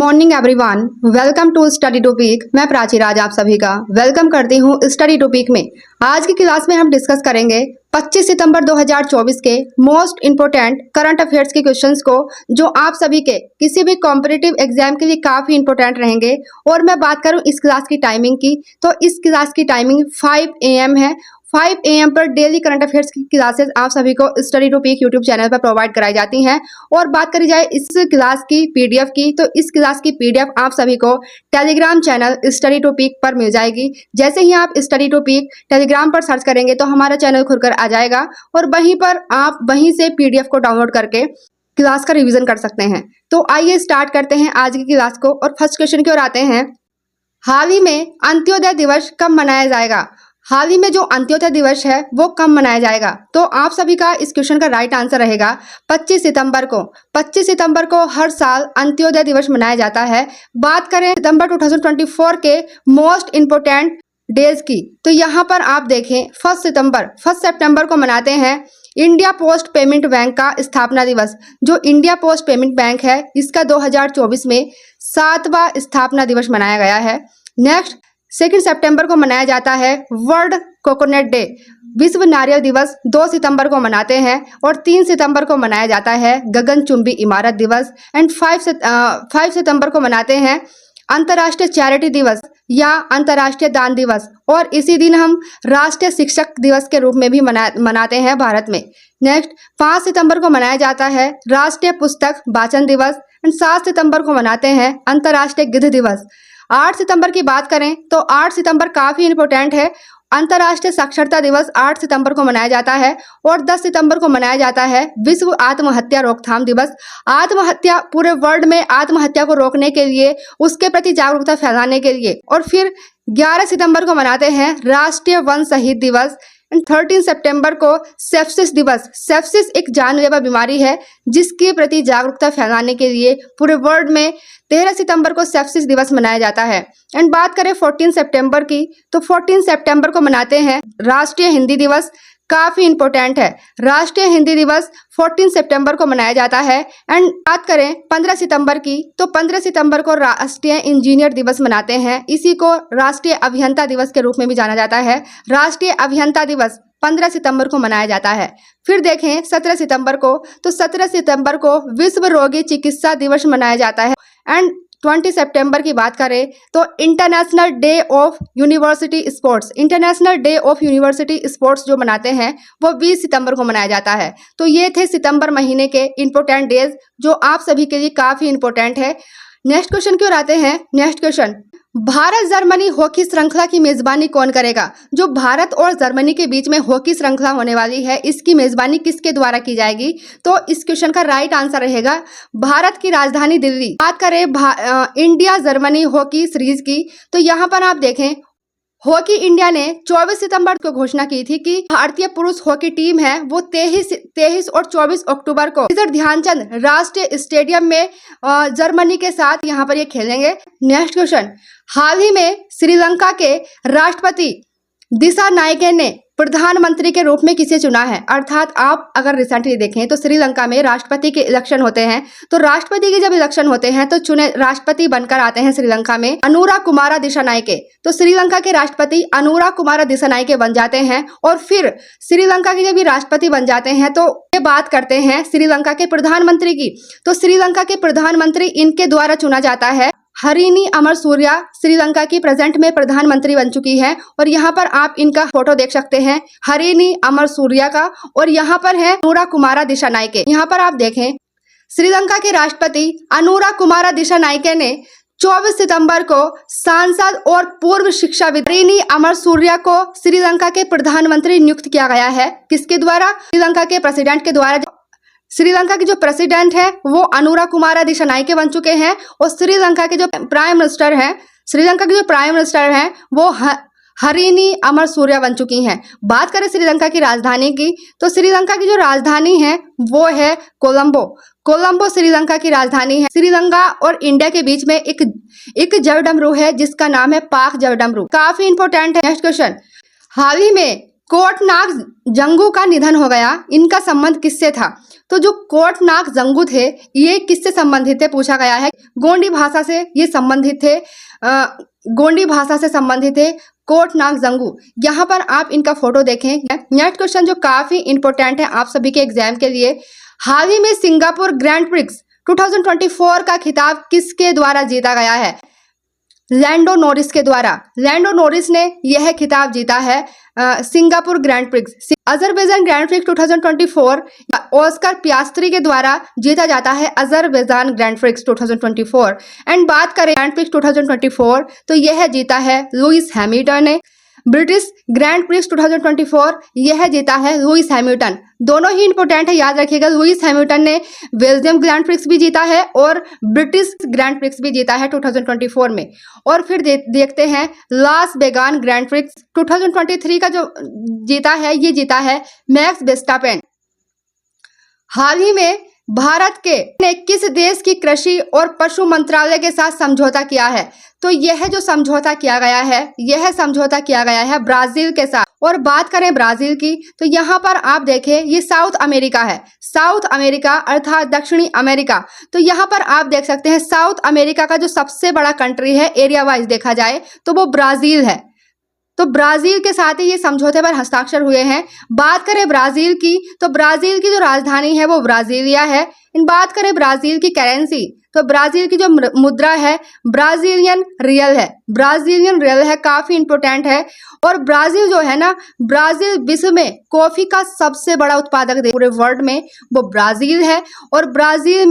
Morning everyone, welcome to study topic. मैं प्राची राज आप सभी का वेलकम करती हूँ स्टडी टॉपिक में। आज की क्लास में हम डिस्कस करेंगे 25 सितंबर 2024 के मोस्ट इंपोर्टेंट करंट अफेयर्स के क्वेश्चंस को, जो आप सभी के किसी भी कॉम्पिटिटिव एग्जाम के लिए काफ़ी इंपॉर्टेंट रहेंगे। और मैं बात करूं इस क्लास की टाइमिंग की, तो इस क्लास की टाइमिंग 5 AM है। 5 AM पर डेली करंट अफेयर्स की क्लासेस आप सभी को स्टडी टॉपिक यूट्यूब चैनल पर प्रोवाइड कराई जाती हैं। और बात करी जाए इस क्लास की पीडीएफ की, तो इस क्लास की पीडीएफ आप सभी को टेलीग्राम चैनल स्टडी टॉपिक पर मिल जाएगी। जैसे ही आप स्टडी टॉपिक टेलीग्राम पर सर्च करेंगे तो हमारा चैनल खुलकर आ जाएगा और वहीं पर आप वहीं से पीडीएफ को डाउनलोड करके क्लास का रिवीजन कर सकते हैं। तो आइए स्टार्ट करते हैं आज की क्लास को। और फर्स्ट क्वेश्चन की ओर आते हैं। हाल ही में अंत्योदय दिवस कब मनाया जाएगा? हाल ही में जो अंत्योदय दिवस है वो कब मनाया जाएगा? तो आप सभी का इस क्वेश्चन का राइट आंसर रहेगा 25 सितंबर को। 25 सितंबर को हर साल अंत्योदय दिवस मनाया जाता है। बात करें सितंबर 2024 के मोस्ट इंपोर्टेंट डेज की, तो यहाँ पर आप देखें 1 सितंबर को मनाते हैं इंडिया पोस्ट पेमेंट बैंक का स्थापना दिवस। जो इंडिया पोस्ट पेमेंट बैंक है इसका 2024 में 7वां स्थापना दिवस मनाया गया है। नेक्स्ट 2 सितंबर को मनाया जाता है वर्ल्ड कोकोनट डे, विश्व नारियल दिवस 2 सितंबर को मनाते हैं। और 3 सितंबर को मनाया जाता है गगनचुंबी इमारत दिवस। एंड 5 सितंबर को मनाते हैं अंतर्राष्ट्रीय चैरिटी दिवस या अंतर्राष्ट्रीय दान दिवस। और इसी दिन हम राष्ट्रीय शिक्षक दिवस के रूप में भी मनाते हैं भारत में। नेक्स्ट 5 सितंबर को मनाया जाता है राष्ट्रीय पुस्तक वाचन दिवस। एंड 7 सितंबर को मनाते हैं अंतर्राष्ट्रीय गिद्ध दिवस। 8 सितंबर की बात करें तो 8 सितंबर काफ़ी इंपॉर्टेंट है। अंतर्राष्ट्रीय साक्षरता दिवस 8 सितंबर को मनाया जाता है। और 10 सितंबर को मनाया जाता है विश्व आत्महत्या रोकथाम दिवस। आत्महत्या, पूरे वर्ल्ड में आत्महत्या को रोकने के लिए, उसके प्रति जागरूकता फैलाने के लिए। और फिर 11 सितंबर को मनाते हैं राष्ट्रीय वन शहीद दिवस। 13 सितंबर को सेप्सिस दिवस। सेप्सिस एक जानलेवा बीमारी है जिसके प्रति जागरूकता फैलाने के लिए पूरे वर्ल्ड में 13 सितंबर को सेप्सिस दिवस मनाया जाता है। एंड बात करें 14 सितंबर की, तो 14 सितंबर को मनाते हैं राष्ट्रीय हिंदी दिवस। काफ़ी इंपॉर्टेंट है, राष्ट्रीय हिंदी दिवस 14 सितंबर को मनाया जाता है। एंड बात करें 15 सितंबर की, तो 15 सितंबर को राष्ट्रीय इंजीनियर दिवस मनाते हैं। इसी को राष्ट्रीय अभियंता दिवस के रूप में भी जाना जाता है। राष्ट्रीय अभियंता दिवस 15 सितंबर को मनाया जाता है। फिर देखें 17 सितंबर को, तो 17 सितंबर को विश्व रोगी चिकित्सा दिवस मनाया जाता है। एंड 20 सितंबर की बात करें तो international day of university sports, international day of university sports जो मनाते हैं वो 20 सितंबर को मनाया जाता है। तो ये थे सितंबर महीने के इंपॉर्टेंट डेज जो आप सभी के लिए काफ़ी इंपॉर्टेंट है। नेक्स्ट क्वेश्चन की ओर आते हैं। Next question, Bharat Germany hockey श्रृंखला की मेजबानी कौन करेगा? जो भारत और जर्मनी के बीच में हॉकी श्रृंखला होने वाली है, इसकी मेजबानी किसके द्वारा की जाएगी? तो इस क्वेश्चन का राइट आंसर रहेगा भारत की राजधानी दिल्ली। बात करें इंडिया जर्मनी हॉकी सीरीज की, तो यहाँ पर आप देखें हॉकी इंडिया ने 24 सितंबर को घोषणा की थी कि भारतीय पुरुष हॉकी टीम है वो 23 और 24 अक्टूबर को मेजर ध्यानचंद राष्ट्रीय स्टेडियम में जर्मनी के साथ यहाँ पर ये खेलेंगे। नेक्स्ट क्वेश्चन, हाल ही में श्रीलंका के राष्ट्रपति दिसानायके ने प्रधानमंत्री के रूप में किसे चुना है? अर्थात आप अगर रिसेंटली देखें तो श्रीलंका में राष्ट्रपति के इलेक्शन होते हैं। तो राष्ट्रपति के जब इलेक्शन होते हैं तो चुने राष्ट्रपति बनकर आते हैं श्रीलंका में अनुरा कुमारा दिसानायके। तो श्रीलंका के राष्ट्रपति अनुरा कुमारा दिसानायके बन जाते हैं। और फिर श्रीलंका के जब भी राष्ट्रपति बन जाते हैं तो ये बात करते हैं श्रीलंका के प्रधानमंत्री की। तो श्रीलंका के प्रधानमंत्री इनके द्वारा चुना जाता है। हरिनी अमरसूरिया श्रीलंका की प्रेजेंट में प्रधानमंत्री बन चुकी है। और यहाँ पर आप इनका फोटो देख सकते हैं हरिनी अमरसूरिया का। और यहाँ पर है अनुरा कुमारा दिसानायके। यहाँ पर आप देखें श्रीलंका के राष्ट्रपति अनुरा कुमारा दिसानायके ने 24 सितंबर को सांसद और पूर्व शिक्षाविद हरिनी अमरसूरिया को श्रीलंका के प्रधानमंत्री नियुक्त किया गया है। किसके द्वारा? श्रीलंका के प्रेसिडेंट के द्वारा। श्रीलंका की जो प्रेसिडेंट है वो अनुरा कुमारा दिसानायके बन चुके हैं। और श्रीलंका के जो प्राइम मिनिस्टर हैं वो हरिनी अमरसूरिया बन चुकी हैं। बात करें श्रीलंका की राजधानी की, तो श्रीलंका की जो राजधानी है वो है कोलंबो। कोलंबो श्रीलंका की राजधानी है। श्रीलंका और इंडिया के बीच में एक जलडमरू है जिसका नाम है पाक जलडमरू। काफी इंपॉर्टेंट है। नेक्स्ट क्वेश्चन, हाल ही में कोटनाग जंगू का निधन हो गया, इनका संबंध किससे था? तो जो कोटनाक जंगू थे ये किससे संबंधित थे पूछा गया है। गोंडी भाषा से ये संबंधित थे, गोंडी भाषा से संबंधित थे कोटनाक जंगू। यहाँ पर आप इनका फोटो देखें। नेक्स्ट क्वेश्चन जो काफी इंपॉर्टेंट है आप सभी के एग्जाम के लिए, हाल ही में सिंगापुर ग्रैंड प्रिक्स 2024 का खिताब किसके द्वारा जीता गया है? लैंडो नॉरिस के द्वारा। लैंडो नॉरिस ने यह खिताब जीता है Singapore grand prix. Azerbaijan grand prix 2024 Oscar Piastri के द्वारा जीता जाता है अजरबैजान ग्रैंड प्रिक्स 2024। एंड बात करें ग्रैंड प्रिक्स 2024 तो यह जीता है लुइस हैमिल्टन ने। ब्रिटिश ग्रैंड प्रिक्स 2024 यह जीता है लुइस हैमिल्टन। दोनों ही इंपॉर्टेंट है, याद रखिएगा। लुइस हैमिल्टन ने बेल्जियम ग्रैंड प्रिक्स भी जीता है और ब्रिटिश ग्रैंड प्रिक्स भी जीता है 2024 में। और फिर देखते हैं लास वेगास ग्रैंड प्रिक्स 2023 का जो जीता है ये जीता है मैक्स वर्स्टैपेन। हाल ही में भारत के ने किस देश की कृषि और पशु मंत्रालय के साथ समझौता किया है? तो यह जो समझौता किया गया है यह समझौता किया गया है ब्राजील के साथ। और बात करें ब्राजील की तो यहाँ पर आप देखें ये साउथ अमेरिका है, साउथ अमेरिका अर्थात दक्षिणी अमेरिका। तो यहाँ पर आप देख सकते हैं साउथ अमेरिका का जो सबसे बड़ा कंट्री है एरिया वाइज देखा जाए तो वो ब्राजील है। तो ब्राजील के साथ ही ये समझौते पर हस्ताक्षर हुए हैं। बात करें ब्राजील की तो ब्राजील की जो राजधानी है वो ब्राजीलिया है। इन बात करें ब्राजील की करेंसी तो ब्राजील की जो मुद्रा है ब्राजीलियन रियल है, ब्राजीलियन रियल है, काफी इंपॉर्टेंट है। और ब्राजील जो है ना, ब्राजील विश्व में कॉफी का सबसे बड़ा उत्पादक पूरे वर्ल्ड में वो ब्राजील है। और ब्राजील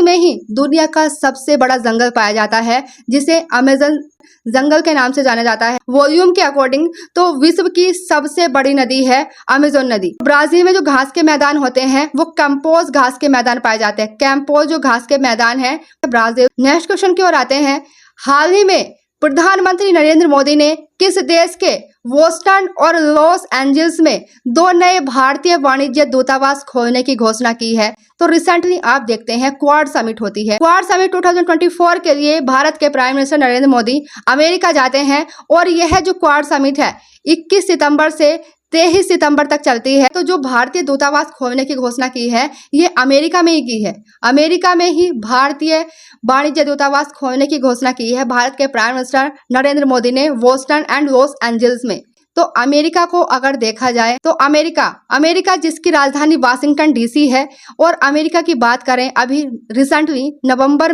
में ही दुनिया का सबसे बड़ा जंगल पाया जाता है जिसे अमेजन जंगल के नाम से जाना जाता है। वॉल्यूम के अकॉर्डिंग तो विश्व की सबसे बड़ी नदी है अमेजन नदी। ब्राजील में जो घास के मैदान होते हैं वो कैंपोज घास के मैदान पाए जाते हैं, कैंपोज जो घास के मैदान है ब्राजील। नेक्स्ट क्वेश्चन की ओर आते हैं। हाल ही में प्रधानमंत्री नरेंद्र मोदी ने किस देश के बोस्टन और लॉस एंजल्स में 2 नए भारतीय वाणिज्य दूतावास खोलने की घोषणा की है? तो रिसेंटली आप देखते हैं क्वाड समिट होती है। क्वाड समिट 2024 के लिए भारत के prime minister Narendra Modi America जाते हैं। और यह जो क्वाड समिट है 21 सितंबर से 23 सितंबर तक चलती है। तो जो भारतीय दूतावास खोलने की घोषणा की है ये अमेरिका में ही की है, अमेरिका में ही भारतीय वाणिज्य दूतावास खोलने की घोषणा की है भारत के प्राइम मिनिस्टर नरेंद्र मोदी ने बोस्टन एंड लॉस एंजल्स में। तो अमेरिका को अगर देखा जाए तो अमेरिका जिसकी राजधानी वाशिंगटन डीसी है। और अमेरिका की बात करें अभी रिसेंटली नवंबर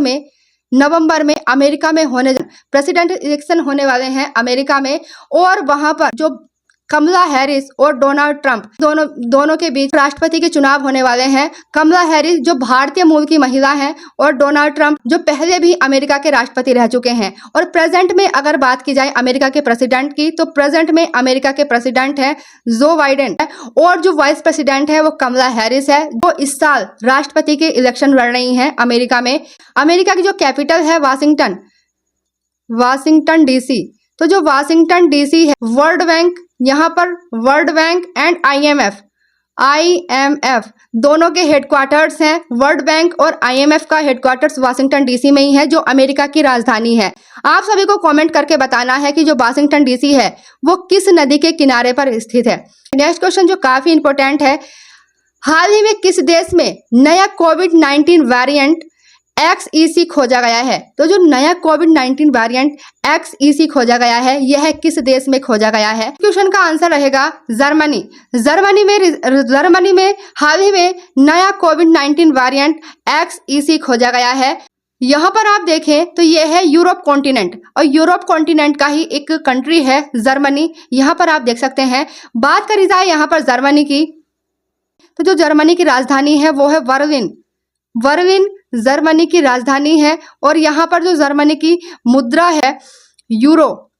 में अमेरिका में प्रेसिडेंट इलेक्शन होने वाले हैं अमेरिका में। और वहां पर जो कमला हैरिस और डोनाल्ड ट्रंप दोनों के बीच राष्ट्रपति के चुनाव होने वाले हैं। कमला हैरिस जो भारतीय मूल की महिला हैं और डोनाल्ड ट्रंप जो पहले भी अमेरिका के राष्ट्रपति रह चुके हैं। और प्रेजेंट में अगर बात की जाए अमेरिका के प्रेसिडेंट की तो प्रेजेंट में अमेरिका के प्रेसिडेंट हैं जो बाइडेन और जो वाइस प्रेसिडेंट है वो कमला हैरिस है जो इस साल राष्ट्रपति के इलेक्शन लड़ रही हैं अमेरिका में। अमेरिका की जो कैपिटल है वाशिंगटन डीसी। तो जो वाशिंगटन डीसी है वर्ल्ड बैंक, यहाँ पर वर्ल्ड बैंक एंड IMF दोनों के हेडक्वार्टर्स हैं। वर्ल्ड बैंक और IMF का हेडक्वार्टर्स वाशिंगटन डीसी में ही है जो अमेरिका की राजधानी है। आप सभी को कमेंट करके बताना है कि जो वाशिंगटन डीसी है वो किस नदी के किनारे पर स्थित है। नेक्स्ट क्वेश्चन जो काफी इंपॉर्टेंट है, हाल ही में किस देश में नया कोविड-19 वेरिएंट XEC खोजा गया है? तो जो नया कोविड-19 वेरिएंट XEC खोजा गया है यह किस देश में खोजा गया है? क्वेश्चन का आंसर रहेगा जर्मनी। जर्मनी में हाल ही में नया कोविड-19 वेरिएंट XEC खोजा गया है। यहाँ पर आप देखें तो यह है यूरोप कॉन्टिनेंट और यूरोप कॉन्टिनेंट का ही एक कंट्री है जर्मनी। यहाँ पर आप देख सकते हैं। बात करी जाए यहाँ पर जर्मनी की तो जो जर्मनी की राजधानी है वो है बर्लिन जर्मनी की राजधानी है। और यहाँ पर जो जर्मनी की मुद्रा है यूरो,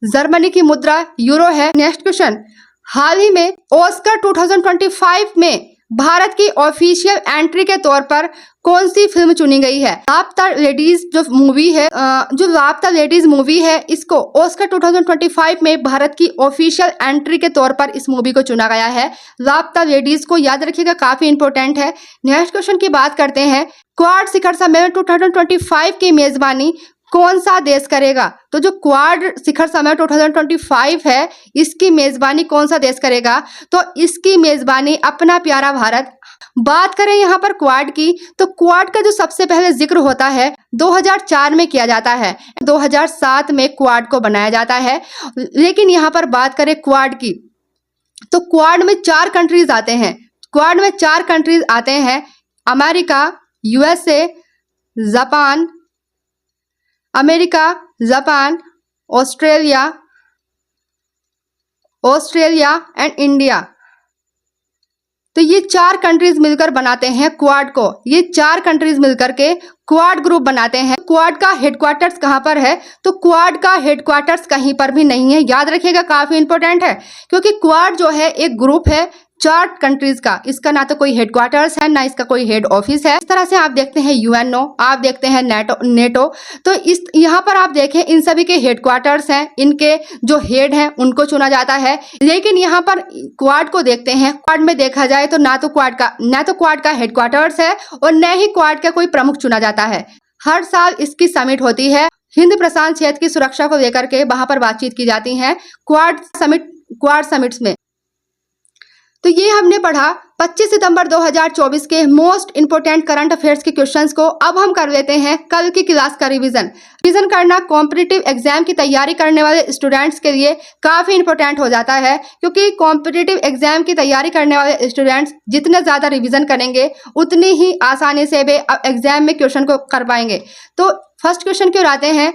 जर्मनी की मुद्रा यूरो है। नेक्स्ट क्वेश्चन, हाल ही में ऑस्कर 2025 में भारत की ऑफिशियल एंट्री के तौर पर कौन सी फिल्म चुनी गई है? लापता लेडीज जो लापता लेडीज मूवी है इसको ऑस्कर 2025 में भारत की ऑफिशियल एंट्री के तौर पर इस मूवी को चुना गया है। लापता लेडीज को याद रखिएगा, काफी इंपॉर्टेंट है। नेक्स्ट क्वेश्चन की बात करते हैं, क्वाड शिखर सम्मेलन 2025 की मेजबानी कौन सा देश करेगा? तो जो क्वाड शिखर सम्मेलन 2025 है इसकी मेजबानी कौन सा देश करेगा? तो इसकी मेजबानी अपना प्यारा भारत बात करें यहाँ पर क्वाड की, तो क्वाड का जो सबसे पहले जिक्र होता है 2004 में किया जाता है। 2007 में क्वाड को बनाया जाता है। लेकिन यहाँ पर बात करें क्वाड की, तो क्वाड में 4 कंट्रीज आते हैं। क्वाड में 4 कंट्रीज आते हैं, America, USA, Japan, America, Japan, Australia and India. तो ये 4 कंट्रीज मिलकर बनाते हैं क्वाड को। ये 4 कंट्रीज मिलकर के क्वाड ग्रुप बनाते हैं। क्वाड का हेडक्वार्टर्स कहाँ पर है? तो क्वाड का हेडक्वार्टर्स कहीं पर भी नहीं है। याद रखिएगा, काफी इंपॉर्टेंट है, क्योंकि क्वाड जो है एक ग्रुप है 4 कंट्रीज का। इसका ना तो कोई हेडक्वार्टर्स है, ना इसका कोई हेड ऑफिस है। इस तरह से आप देखते हैं यूएनओ, आप देखते हैं नेटो। तो इस यहाँ पर आप देखें, इन सभी के हेडक्वार्टर्स हैं, इनके जो हेड हैं उनको चुना जाता है। लेकिन यहाँ पर क्वाड को देखते हैं, क्वाड में देखा जाए तो ना तो क्वाड का हेडक्वार्टर्स है और न ही क्वाड का कोई प्रमुख चुना जाता है। हर साल इसकी समिट होती है, हिंद प्रशांत क्षेत्र की सुरक्षा को लेकर के वहां पर बातचीत की जाती है क्वाड समिट्स में। तो ये हमने पढ़ा 25 सितंबर 2024 के मोस्ट इंपोर्टेंट करंट अफेयर्स के क्वेश्चंस को। अब हम कर लेते हैं कल की क्लास का रिवीजन करना कॉम्पिटिटिव एग्जाम की तैयारी करने वाले स्टूडेंट्स के लिए काफ़ी इंपॉर्टेंट हो जाता है, क्योंकि कॉम्पिटिटिव एग्जाम की तैयारी करने वाले स्टूडेंट्स जितने ज़्यादा रिविजन करेंगे उतनी ही आसानी से वे एग्जाम में क्वेश्चन को कर पाएंगे। तो फर्स्ट क्वेश्चन क्यों आते हैं,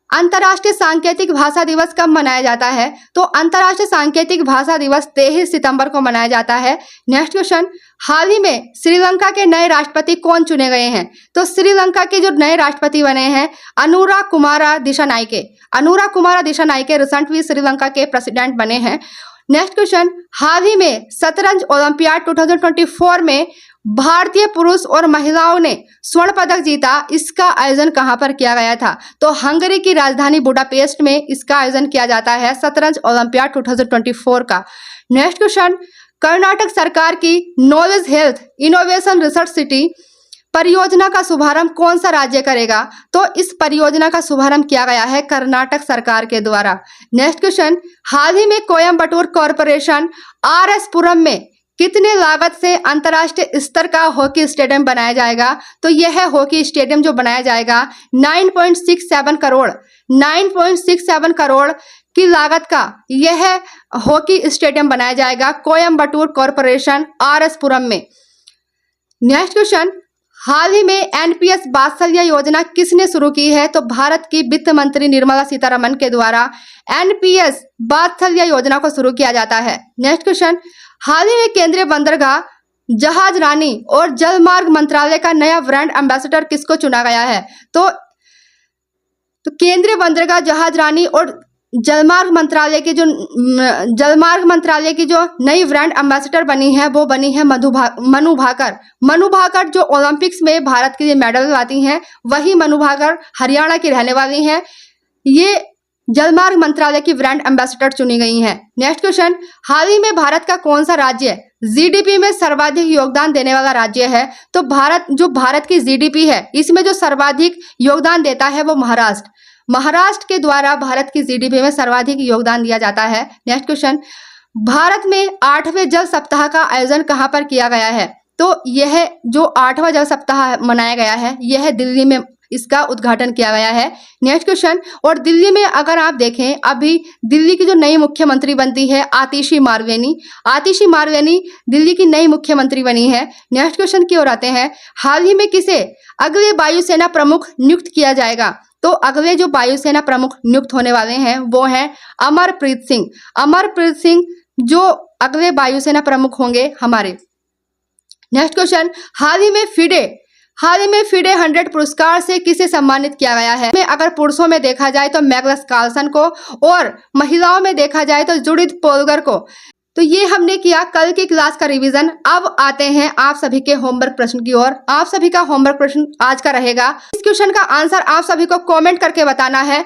अंतर्राष्ट्रीय सांकेतिक भाषा दिवस कब मनाया जाता है? तो अंतर्राष्ट्रीय सांकेतिक भाषा दिवस 23 सितंबर को मनाया जाता है। नेक्स्ट क्वेश्चन, हाल ही में श्रीलंका के नए राष्ट्रपति कौन चुने गए हैं? तो श्रीलंका के जो नए राष्ट्रपति बने हैं अनुरा कुमारा दिशानायके रिसेंटली श्रीलंका के प्रेसिडेंट बने हैं। नेक्स्ट क्वेश्चन, हाल ही में शतरंज ओलंपियाड 2024 में भारतीय पुरुष और महिलाओं ने स्वर्ण पदक जीता, इसका आयोजन कहां पर किया गया था? तो हंगरी की राजधानी बुडापेस्ट में इसका आयोजन किया जाता है शतरंज ओलंपियाड 2024 का। नेक्स्ट क्वेश्चन, कर्नाटक सरकार की knowledge health innovation research city परियोजना का शुभारंभ कौन सा राज्य करेगा? तो इस परियोजना का शुभारंभ किया गया है कर्नाटक सरकार के द्वारा। नेक्स्ट क्वेश्चन, हाल ही में कोयम्बटूर कॉरपोरेशन RS पुरम में कितने लागत से अंतर्राष्ट्रीय स्तर का हॉकी स्टेडियम बनाया जाएगा? तो यह हॉकी स्टेडियम जो बनाया जाएगा 9.67 करोड़ की लागत का यह हॉकी स्टेडियम बनाया जाएगा कोयम्बटूर कॉरपोरेशन RS पुरम में। नेक्स्ट क्वेश्चन, हाल ही में NPS वात्सल्य योजना किसने शुरू की है? तो भारत की वित्त मंत्री निर्मला सीतारमण के द्वारा NPS वात्सल्य योजना को शुरू किया जाता है। नेक्स्ट क्वेश्चन, हाल ही में केंद्रीय बंदरगाह, जहाजरानी और जलमार्ग मंत्रालय का नया ब्रांड एम्बेसडर किसको चुना गया है? तो केंद्रीय बंदरगाह, जहाजरानी और जलमार्ग मंत्रालय की जो नई ब्रांड एम्बेसडर बनी है वो बनी है मनु भाकर जो ओलंपिक्स में भारत के लिए मेडल लाती हैं, वही मनु भाकर हरियाणा की रहने वाली हैं। ये जलमार्ग मंत्रालय की ब्रांड एम्बेसडर चुनी गई हैं। नेक्स्ट क्वेश्चन, हाल ही में भारत का कौन सा राज्य GDP में सर्वाधिक योगदान देने वाला राज्य है? तो भारत की GDP है, इसमें जो सर्वाधिक योगदान देता है वो महाराष्ट्र के द्वारा भारत की GDP में सर्वाधिक योगदान दिया जाता है। नेक्स्ट क्वेश्चन, भारत में 8वें जल सप्ताह का आयोजन कहां पर किया गया है? तो यह जो 8वां जल सप्ताह मनाया गया है यह दिल्ली में इसका उद्घाटन किया गया है। नेक्स्ट क्वेश्चन, और दिल्ली में अगर आप देखें, अभी दिल्ली की जो नई मुख्यमंत्री बनती है आतिशी मारवेनी दिल्ली की नई मुख्यमंत्री बनी है। नेक्स्ट क्वेश्चन की ओर आते हैं, हाल ही में किसे अगले वायुसेना प्रमुख नियुक्त किया जाएगा? तो अगले जो वायुसेना प्रमुख नियुक्त होने वाले हैं वो हैं अमरप्रीत सिंह जो अगले वायुसेना प्रमुख होंगे हमारे। नेक्स्ट क्वेश्चन, हाल ही में फिडे 100 पुरस्कार से किसे सम्मानित किया गया है? अगर पुरुषों में देखा जाए तो मैग्नस कार्लसन को और महिलाओं में देखा जाए तो जूडिथ पोलगर को। तो ये हमने किया कल की क्लास का रिवीजन। अब आते हैं आप सभी के होमवर्क प्रश्न की ओर। आप सभी का होमवर्क प्रश्न आज का रहेगा, इस क्वेश्चन का आंसर आप सभी को कमेंट करके बताना है।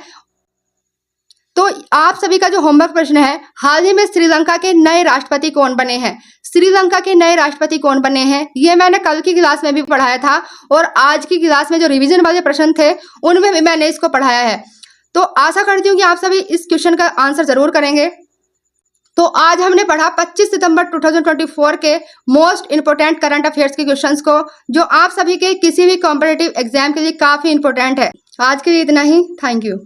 तो आप सभी का जो होमवर्क प्रश्न है, हाल ही में श्रीलंका के नए राष्ट्रपति कौन बने हैं? ये मैंने कल की क्लास में भी पढ़ाया था और आज की क्लास में जो रिवीजन वाले प्रश्न थे उनमें भी मैंने इसको पढ़ाया है। तो आशा करती हूँ कि आप सभी इस क्वेश्चन का आंसर जरूर करेंगे। तो आज हमने पढ़ा 25 सितंबर 2024 के मोस्ट इंपोर्टेंट करंट अफेयर्स के क्वेश्चंस को, जो आप सभी के किसी भी कॉम्पिटिटिव एग्जाम के लिए काफी इंपोर्टेंट है। आज के लिए इतना ही। Thank you.